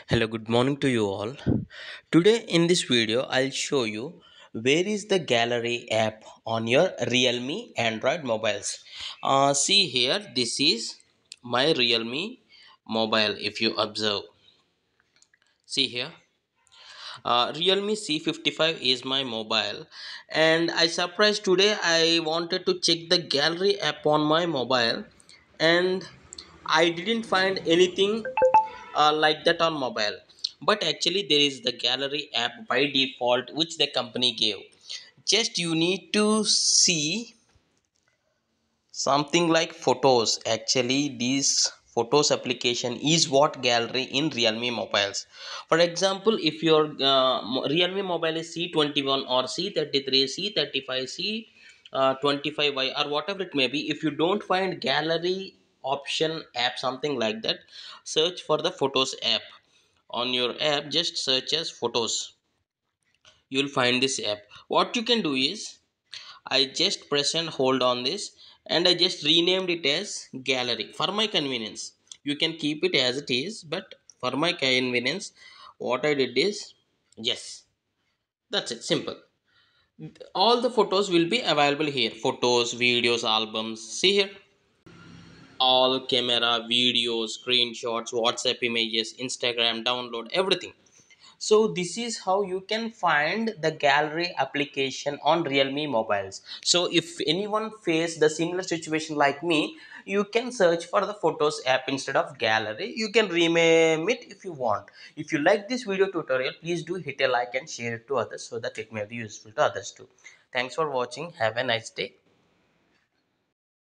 Hello, good morning to you all. Today in this video, I'll show you where is the gallery app on your Realme Android mobiles. See here, this is my Realme mobile. If you observe, see here, Realme C55 is my mobile, and I surprised today. I wanted to check the gallery app on my mobile, and I didn't find anything like that on mobile, but actually there is the gallery app by default which the company gave. Just you need to see something like photos. Actually this photos application is what gallery in Realme mobiles. For example, if your Realme mobile is C21 or C33, C35, C25y or whatever it may be, if you don't find gallery option app something like that, search for the photos app. On your app, just search as photos. You'll find this app. What you can do is, I just press and hold on this, and I just renamed it as gallery for my convenience. You can keep it as it is, but for my convenience, what I did is, yes, that's it, simple. All the photos will be available here: photos, videos, albums. See here, all camera, videos, screenshots, WhatsApp images, Instagram download, everything. So this is how you can find the gallery application on Realme mobiles. So if anyone face the similar situation like me, you can search for the photos app instead of gallery. You can rename it if you want. If you like this video tutorial, please do hit a like and share it to others so that it may be useful to others too. Thanks for watching. Have a nice day.